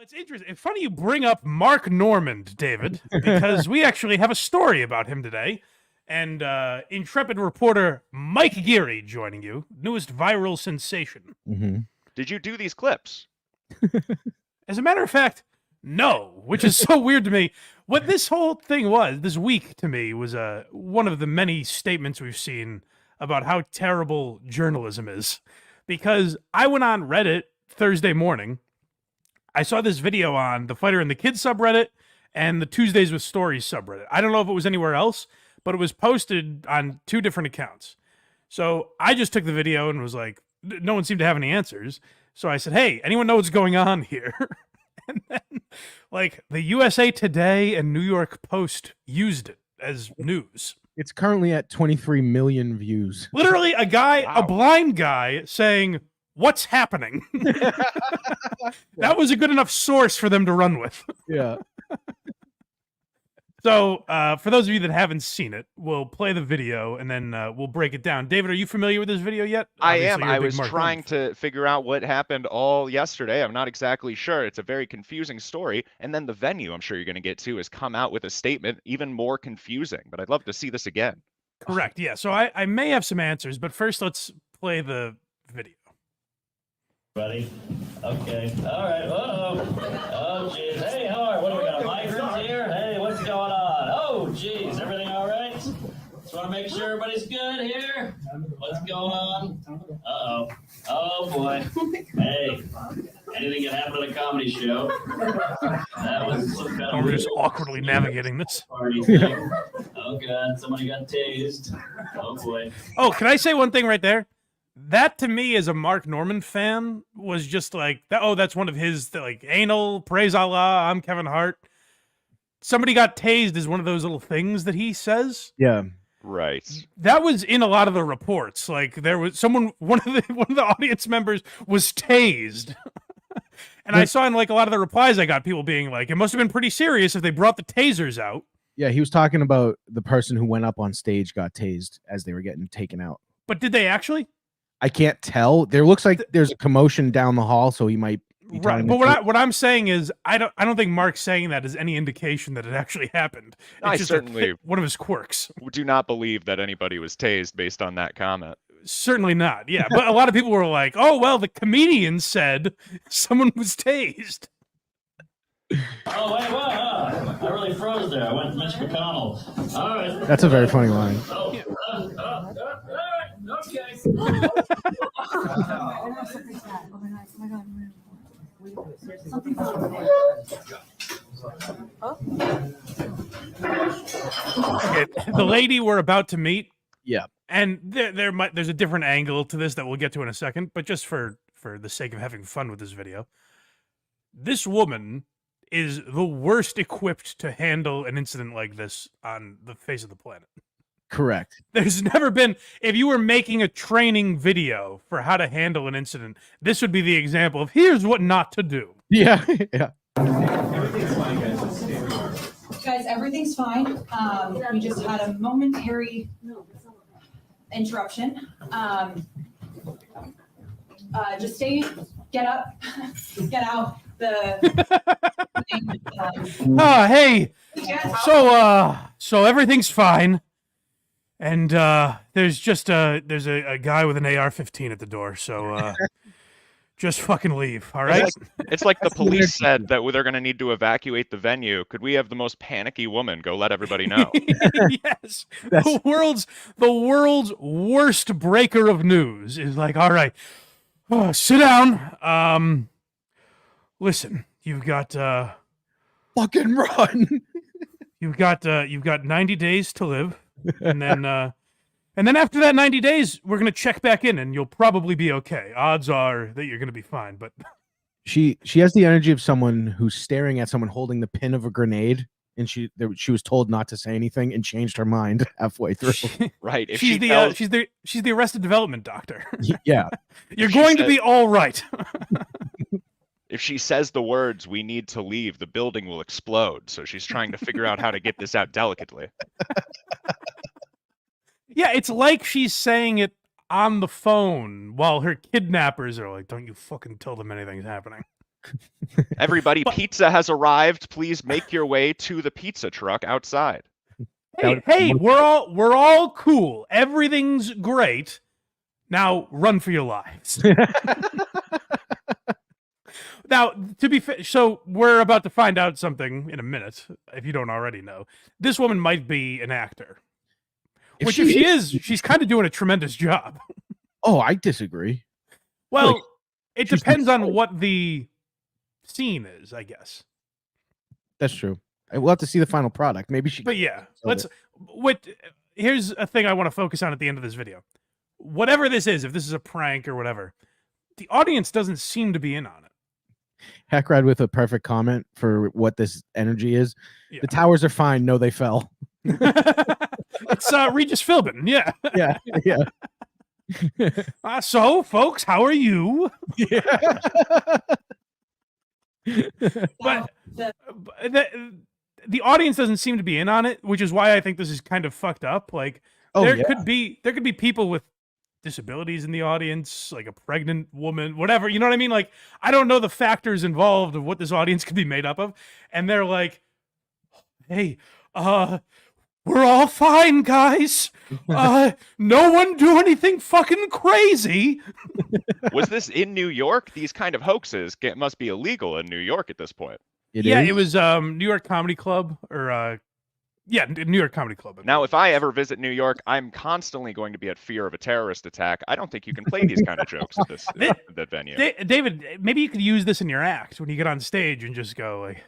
It's interesting. It's funny you bring up Mark Normand, David, because we actually have a story about him today. And intrepid reporter Mike Geary joining you, newest viral sensation. Mm-hmm. Did you do these clips? As a matter of fact, no, which is so weird to me. What this whole thing was, this week to me, was one of the many statements we've seen about how terrible journalism is. Because I went on Reddit Thursday morning. I saw this video on the Fighter and the Kid subreddit and the Tuesdays with Stories subreddit. I don't know if it was anywhere else, but it was posted on two different accounts. So I just took the video and was like, no one seemed to have any answers. So I said, hey, anyone know what's going on here? And then, like, the USA Today and New York Post used it as news. It's currently at 23 million views. Literally a guy, Wow. a blind guy saying, what's happening? That was a good enough source for them to run with. Yeah. So for those of you that haven't seen it, we'll play the video and then we'll break it down. David, are you familiar with this video yet? I Obviously, am. you're a I big was Mark trying Normand fan. to figure out what happened all yesterday. I'm not exactly sure. It's a very confusing story. And then the venue, I'm sure you're going to get to, has come out with a statement even more confusing. But I'd love to see this again. Correct, yeah. So I may have some answers, but first let's play the video. Ready? Okay. All right. Uh-oh. Oh, jeez. Hey, how are you? What do we got? Migrants here? Hey, what's going on? Oh, jeez. Everything all right? Just want to make sure everybody's good here. What's going on? Uh-oh. Oh, boy. Hey, anything can happen at a comedy show. That was some kind Oh, of we're just awkwardly navigating this. party thing. Oh, God. Somebody got tased. Oh, boy. Oh, can I say one thing right there? That to me, as a Mark Normand fan, was just like, oh, that's one of his like anal praise Allah. I'm Kevin Hart. Somebody got tased is one of those little things that he says. Yeah. Right. That was in a lot of the reports. Like there was someone, one of the audience members was tased. And I saw in like a lot of the replies I got people being like, it must have been pretty serious if they brought the tasers out. Yeah, he was talking about the person who went up on stage got tased as they were getting taken out. But did they actually? I can't tell. There looks like there's a commotion down the hall, so he might be Right, but what I'm saying is, I don't think Mark saying that is any indication that it actually happened. It's I just certainly one of his quirks. do not believe that anybody was tased based on that comment. Certainly not. Yeah, but a lot of people were like, "Oh well, the comedian said someone was tased." Oh, wait, whoa, I really froze there. I went to Mitch McConnell. All right. That's a very funny line. Oh, all right, okay. Okay, the lady we're about to meet, Yeah. and there's a different angle to this that we'll get to in a second, but just for the sake of having fun with this video, this woman is the worst equipped to handle an incident like this on the face of the planet. Correct. There's never been, if you were making a training video for how to handle an incident, this would be the example of here's what not to do. Yeah. Yeah. Everything's fine, guys. Guys, everything's fine. We just had a momentary interruption. Just stay, get up, get out. Hey, so everything's fine. And there's just there's a guy with an AR-15 at the door, so just fucking leave, all right? It's like the police said that they're going to need to evacuate the venue. Could we have the most panicky woman go let everybody know? Yes. The world's worst breaker of news is like, all right, sit down. Listen, you've got Fucking run. you've got 90 days to live. And then after that 90 days, we're going to check back in and you'll probably be okay. Odds are that you're going to be fine, but She has the energy of someone who's staring at someone holding the pin of a grenade, and she was told not to say anything and changed her mind halfway through. Right. If she's the Arrested Development doctor. Yeah. You're going to be all right. If she says the words, "we need to leave," the building will explode. So she's trying to figure out how to get this out delicately. Yeah, it's like she's saying it on the phone while her kidnappers are like, don't you fucking tell them anything's happening. Everybody, But- pizza has arrived. Please make your way to the pizza truck outside. Hey, we're all cool. Everything's great. Now run for your lives. Now, to be fair, so we're about to find out something in a minute, if you don't already know. This woman might be an actor. If she is, she's kind of doing a tremendous job. Oh, I disagree. Well, Like, it she's depends on insane. what the scene is, I guess. That's true. We'll have to see the final product. Maybe she. But yeah, Sold here's a thing I want to focus on at the end of this video. Whatever this is, if this is a prank or whatever, the audience doesn't seem to be in on it. Hackrad with a perfect comment for what this energy is. Yeah. The towers are fine. No, they fell. Mm-hmm. It's Regis Philbin, yeah. Yeah. So, folks, how are you? Yeah. But the audience doesn't seem to be in on it, which is why I think this is kind of fucked up. Like, there could be people with disabilities in the audience, like a pregnant woman, whatever. You know what I mean? Like, I don't know the factors involved of what this audience could be made up of, and they're like, "Hey, we're all fine, guys. No one do anything fucking crazy." Was this in New York? These kind of hoaxes must be illegal in New York at this point. It was New York Comedy Club, or New York Comedy Club. Now, if I ever visit New York, I'm constantly going to be at fear of a terrorist attack. I don't think you can play these kind of jokes at that venue. David, maybe you could use this in your act when you get on stage and just go like,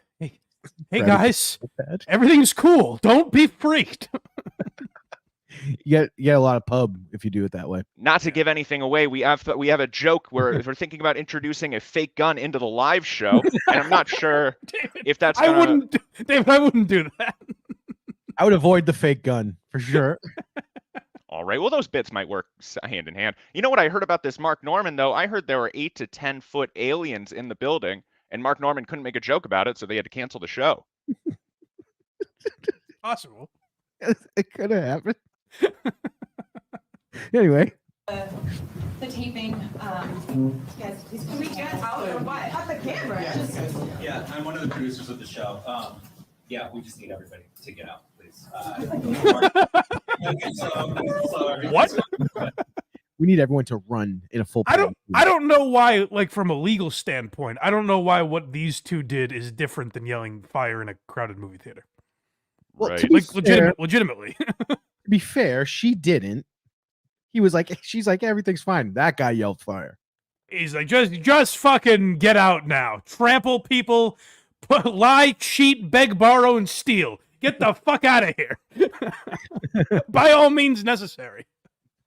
"Hey guys, everything's cool. Don't be freaked." You get a lot of pub if you do it that way. Not to give anything away, we have a joke where we're thinking about introducing a fake gun into the live show, and I'm not sure David, if that's. I wouldn't do that. I would avoid the fake gun for sure. All right. Well, those bits might work hand in hand. You know what I heard about this Mark Norman, though? I heard there were 8 to 10 foot aliens in the building, and Mark Norman couldn't make a joke about it, so they had to cancel the show. Possible. It could have happened. Anyway. The taping, guys, please, can we get out or what? Cut the camera. Yeah, I'm one of the producers of the show. Yeah, we just need everybody to get out, please. What? We need everyone to run in a full. I don't know why, like, from a legal standpoint, I don't know why what these two did is different than yelling fire in a crowded movie theater. Well, Right. to be Like, fair, legitimately. to be fair, she didn't. He was like, she's like, everything's fine. That guy yelled fire. He's like, just fucking get out now. Trample people, lie, cheat, beg, borrow, and steal. Get the fuck out of here. By all means necessary.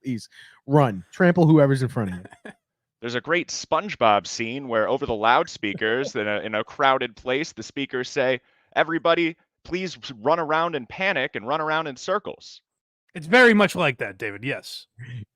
Please run, trample whoever's in front of you. There's a great SpongeBob scene where over the loudspeakers in a crowded place, the speakers say, "Everybody, please run around and panic and run around in circles." It's very much like that, David. Yes.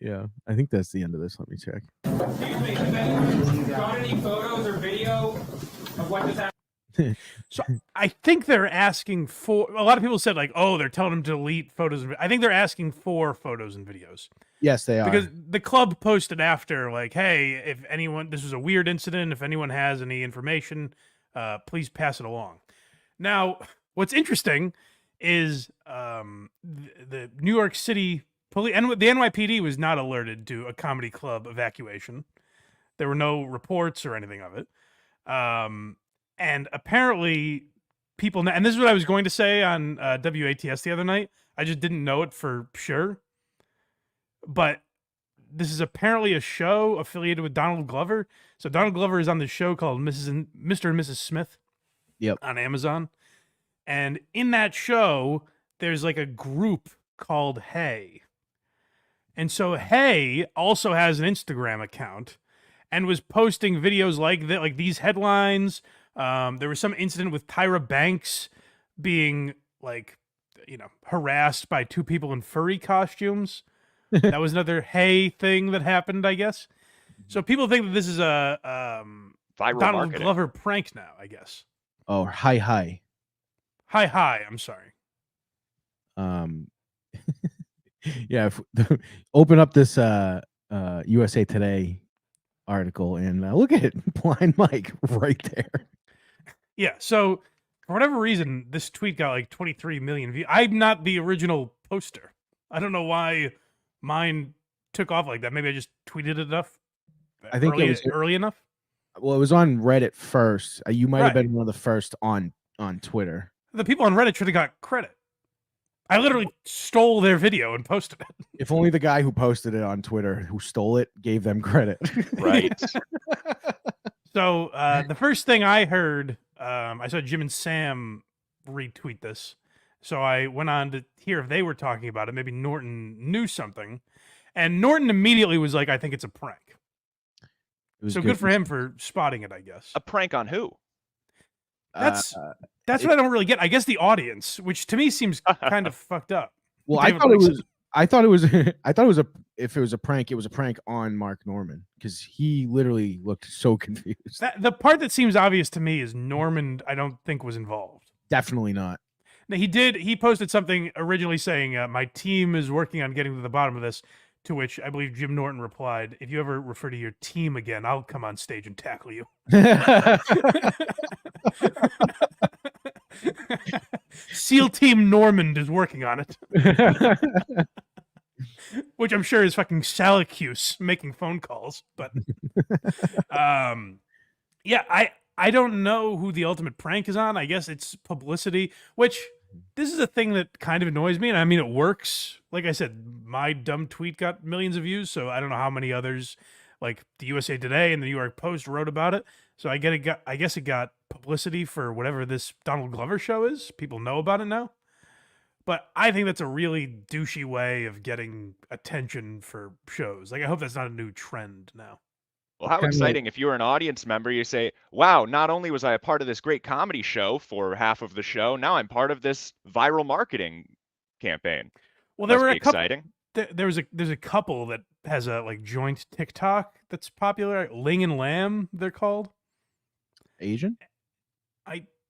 Yeah, I think that's the end of this. Let me check. Excuse me, got any photos or video of what just happened? So I think they're asking for. A lot of people said like, "Oh, they're telling them to delete photos." I think they're asking for photos and videos. Yes, they are. Because the club posted after, like, "Hey, if anyone, this was a weird incident. If anyone has any information, please pass it along." Now, what's interesting is the New York City police and the NYPD was not alerted to a comedy club evacuation. There were no reports or anything of it. And apparently people, and this is what I was going to say on WATS the other night. I just didn't know it for sure. But this is apparently a show affiliated with Donald Glover. So Donald Glover is on this show called Mr. and Mrs. Smith. Yep. On Amazon. And in that show, there's like a group called Hey. And so Hey also has an Instagram account and was posting videos like that, like these headlines. There was some incident with Tyra Banks being like, harassed by two people in furry costumes. That was another Hey thing that happened, I guess. So people think that this is a Viral Donald marketing. Glover prank now, I guess. Oh, hi. Hi. I'm sorry. Yeah. Open up this USA Today article, and look at it, Blind Mike right there. Yeah. So for whatever reason, this tweet got like 23 million views. I'm not the original poster. I don't know why mine took off like that. Maybe I just tweeted it enough. I think it was early enough. Well, it was on Reddit first. You might have Right. been one of the first on Twitter. The people on Reddit should have got credit. I literally stole their video and posted it. If only the guy who posted it on Twitter, who stole it, gave them credit. Right. So the first thing I heard, I saw Jim and Sam retweet this. So I went on to hear if they were talking about it. Maybe Norton knew something. And Norton immediately was like, I think it's a prank. It was So good for him for spotting it, I guess. A prank on who? That's what I don't really get. I guess the audience, which to me seems kind of fucked up. Well, David I thought it was if it was a prank, it was a prank on Mark Norman, because he literally looked so confused. The part that seems obvious to me is Norman, I don't think was involved. Definitely not. Now, he posted something originally saying, my team is working on getting to the bottom of this, to which I believe Jim Norton replied, if you ever refer to your team again, I'll come on stage and tackle you. SEAL Team Normand is working on it. Which I'm sure is fucking Salacuse making phone calls. But yeah, I don't know who the ultimate prank is on. I guess it's Publicity, which this is a thing that kind of annoys me. And I mean, it works. Like I said, my dumb tweet got millions of views. So I don't know how many others, like the USA Today and the New York Post, wrote about it. So I guess it got publicity for whatever this Donald Glover show is. People know about it now. But I think that's a really douchey way of getting attention for shows. Like, I hope that's not a new trend now. Well, how exciting if you're an audience member, you say, wow, not only was I a part of this great comedy show for half of the show, now I'm part of this viral marketing campaign. Well, there Must were be a couple. exciting. There's a couple that has a like joint TikTok that's popular. Ling and Lamb, they're called. Asian?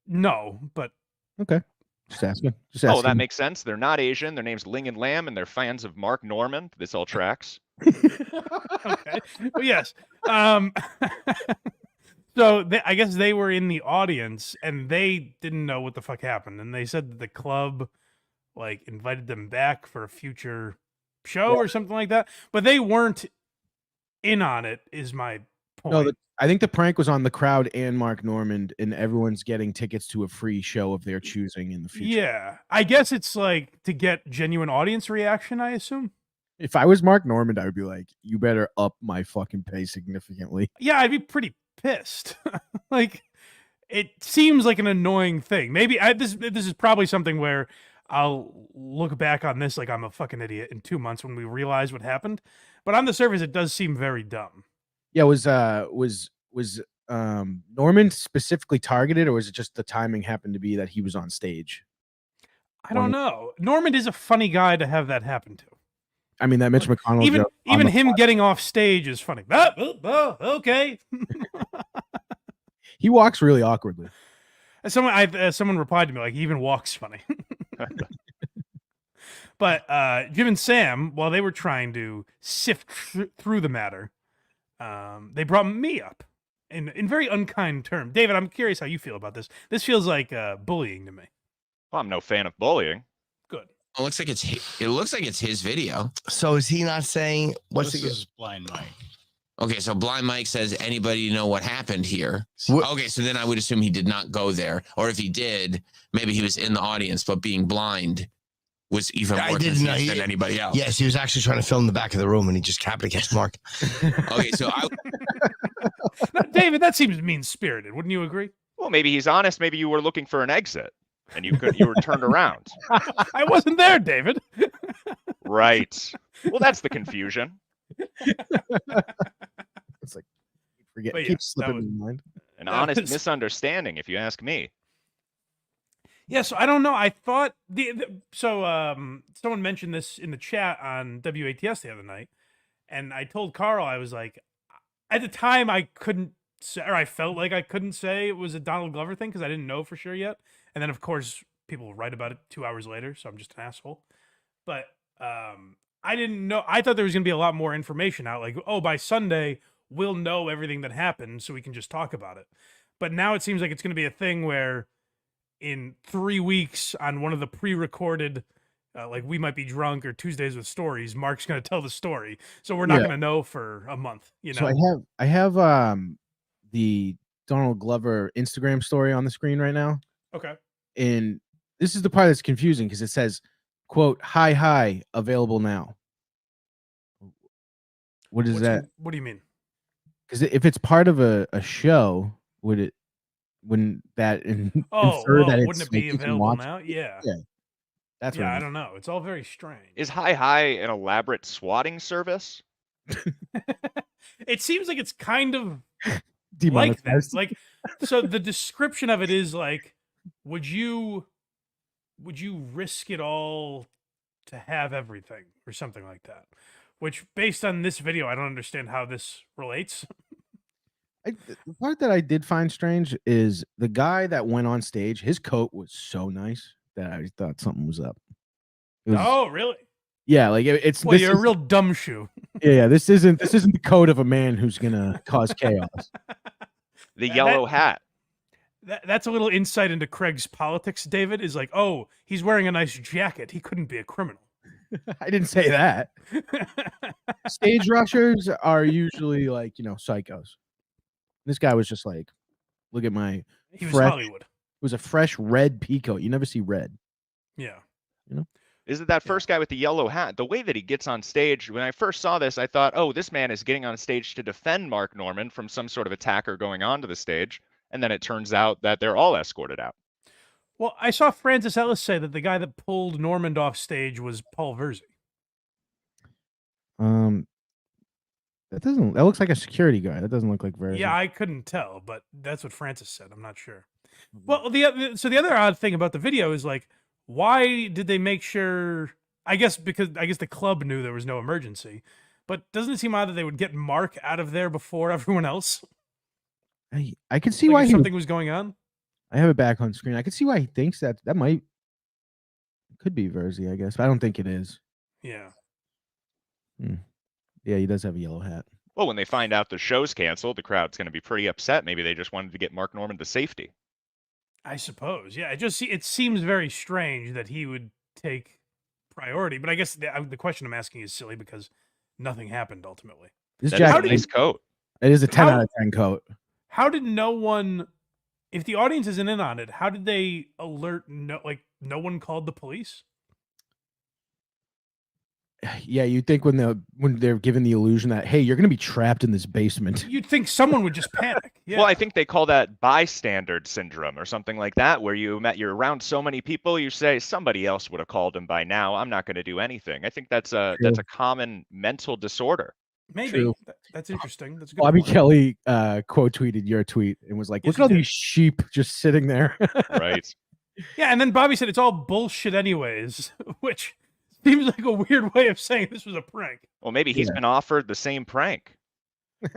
No, but Okay. Just asking. Oh, that makes sense. They're not Asian. Their name's Ling and Lamb, and they're fans of Mark Norman. This all tracks. okay. Well, yes. So I guess they were in the audience and they didn't know what the fuck happened, and they said that the club like invited them back for a future show or something like that, but they weren't in on it. Is my point. No, I think the prank was on the crowd and Mark Norman, and everyone's getting tickets to a free show of their choosing in the future. Yeah, I guess it's like to get genuine audience reaction, I assume. If I was Mark Norman, I would be like, you better up my fucking pay significantly. Yeah, I'd be pretty pissed. Like, it seems like an annoying thing. Maybe this is probably something where I'll look back on this like I'm a fucking idiot in 2 months when we realize what happened. But on the surface, it does seem very dumb. Yeah, was Norman specifically targeted, or was it just the timing happened to be that he was on stage? I don't know. Norman is a funny guy to have that happen to. I mean, that Mitch McConnell joke even him getting off stage is funny. Okay. He walks really awkwardly. Someone replied to me like he even walks funny. But Jim and Sam, while they were trying to sift through the matter, they brought me up in very unkind terms. David, I'm curious how you feel about this. This feels like bullying to me. Well, I'm no fan of bullying. Good. It looks like it's his video. So is he not saying what's This is Blind Mike. Okay, so Blind Mike says, anybody know what happened here? What- Okay, so then I would assume he did not go there. Or if he did, maybe he was in the audience, but being blind was even I more didn't know confused he- than anybody else. Yes, he was actually trying to film the back of the room and he just happened to catch Mark. Okay, so Now, David, that seems mean-spirited. Wouldn't you agree? Well, maybe he's honest. Maybe you were looking for an exit and you were turned around. I wasn't there, David. Right. Well, that's the confusion. It's like, forget, But yeah, keep that slipping was- in mind. An That honest was- misunderstanding, if you ask me. Yeah, so I don't know. I thought someone mentioned this in the chat on WATS the other night, and I told Carl, I was like, at the time I couldn't say, or I felt like I couldn't say it was a Donald Glover thing because I didn't know for sure yet. And then of course people write about it 2 hours later, so I'm just an asshole. But I didn't know. I thought there was gonna be a lot more information out. Like, oh, by Sunday we'll know everything that happened so we can just talk about it. But now it seems like it's going to be a thing where in 3 weeks on one of the pre-recorded, like We Might Be Drunk or Tuesdays with Stories, Mark's going to tell the story. So we're not going to know for a month, you know? So I have the Donald Glover Instagram story on the screen right now. Okay. And this is the part that's confusing because it says, quote, hi, available now. What is that? What do you mean? Because if it's part of a show, wouldn't that infer that it's wouldn't it be like you can available watch now? Yeah. Yeah. That's what Yeah, I I mean. don't know. It's all very strange. Is Hi an elaborate swatting service? It seems like it's kind of like Demonetized. this. Like, so the description of it is like, would you risk it all to have everything or something like that? Which, based on this video, I don't understand how this relates. The part that I did find strange is the guy that went on stage. His coat was so nice that I thought something was up. It was, Oh, really? yeah, like it's. Well, this you're a is- real dumb shoe. Yeah, this isn't the coat of a man who's gonna cause chaos. The That- yellow hat. That's a little insight into Craig's politics, David, is like, oh, he's wearing a nice jacket. He couldn't be a criminal. I didn't say that. Stage rushers are usually like, psychos. This guy was just like, look at my He was fresh. Hollywood. It was a fresh red pea coat. You never see red. Yeah. Is it that first guy with the yellow hat? The way that he gets on stage, when I first saw this, I thought, oh, this man is getting on stage to defend Mark Norman from some sort of attacker going onto the stage. And then it turns out that they're all escorted out. Well, I saw Francis Ellis say that the guy that pulled Normand off stage was Paul Verzi. That looks like a security guy. That doesn't look like very. Yeah, I couldn't tell, but that's what Francis said. I'm not sure. Well, the other odd thing about the video is like, why did they make sure? I guess the club knew there was no emergency, but doesn't it seem odd that they would get Mark out of there before everyone else? I can see Like why if something was going on. I have it back on screen. I can see why he thinks that could be Verzi, I guess. But I don't think it is. Yeah. Yeah, he does have a yellow hat. Well, when they find out the show's canceled, the crowd's going to be pretty upset. Maybe they just wanted to get Mark Norman to safety. I suppose. Yeah. It seems very strange that he would take priority, but I guess the question I'm asking is silly because nothing happened ultimately. This That is a jacket, nice coat. it is a 10 How- out of 10 coat. How did no one, if the audience isn't in on it, how did they alert? No one called the police. Yeah, you'd think when they're given the illusion that, hey, you're gonna be trapped in this basement. You'd think someone would just panic. Yeah. Well, I think they call that bystander syndrome or something like that, where you're around so many people, you say somebody else would have called him by now. I'm not going to do anything. I think that's a common mental disorder. Maybe. True. That's interesting. That's a good. Bobby point. Kelly quote tweeted your tweet and was like, Yes, look he at all did. these sheep just sitting there. Right. Yeah, and then Bobby said it's all bullshit anyways, which seems like a weird way of saying this was a prank. Well, maybe he's been offered the same prank.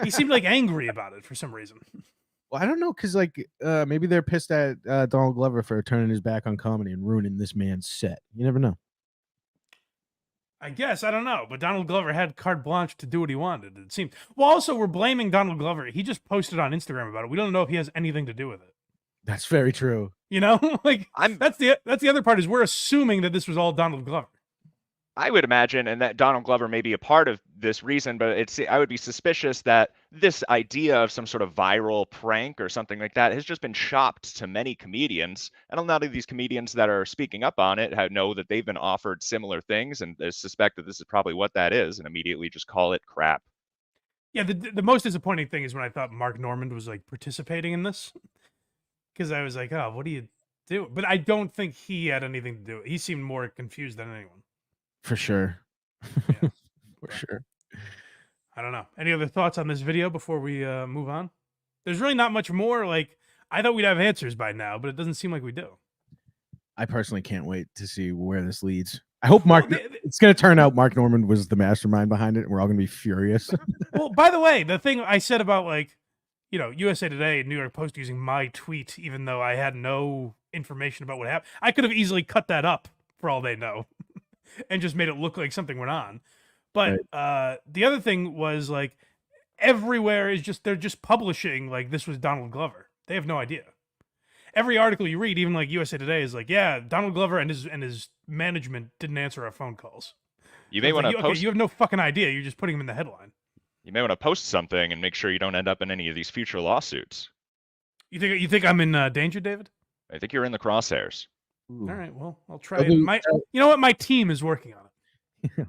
He seemed like angry about it for some reason. Well, I don't know, because maybe they're pissed at Donald Glover for turning his back on comedy and ruining this man's set. You never know. I guess, I don't know, but Donald Glover had carte blanche to do what he wanted, it seemed. Well, also, we're blaming Donald Glover. He just posted on Instagram about it. We don't know if he has anything to do with it. That's very true. You know? That's the other part is we're assuming that this was all Donald Glover. I would imagine, and that Donald Glover may be a part of this reason, but I would be suspicious that this idea of some sort of viral prank or something like that has just been shopped to many comedians. And a lot of these comedians that are speaking up on it know that they've been offered similar things and they suspect that this is probably what that is and immediately just call it crap. Yeah, the most disappointing thing is when I thought Mark Normand was like participating in this. Because I was like, oh, what do you do? But I don't think he had anything to do with it. He seemed more confused than anyone. For sure. Yeah. For sure. I don't know. Any other thoughts on this video before we move on? There's really not much more. Like, I thought we'd have answers by now, but it doesn't seem like we do. I personally can't wait to see where this leads. I hope it's going to turn out Mark Normand was the mastermind behind it, and we're all going to be furious. Well, by the way, the thing I said about, like, USA Today and New York Post using my tweet, even though I had no information about what happened, I could have easily cut that up for all they know and just made it look like something went on. But the other thing was, like, everywhere is just they're just publishing like this was Donald Glover. They have no idea. Every article you read, even like USA Today, is like, yeah, Donald Glover and his management didn't answer our phone calls. You may want to post. Okay, you have no fucking idea. You're just putting him in the headline. You may want to post something and make sure you don't end up in any of these future lawsuits. You think I'm in danger, David? I think you're in the crosshairs. All right, well, I'll try it. You know what? My team is working on it.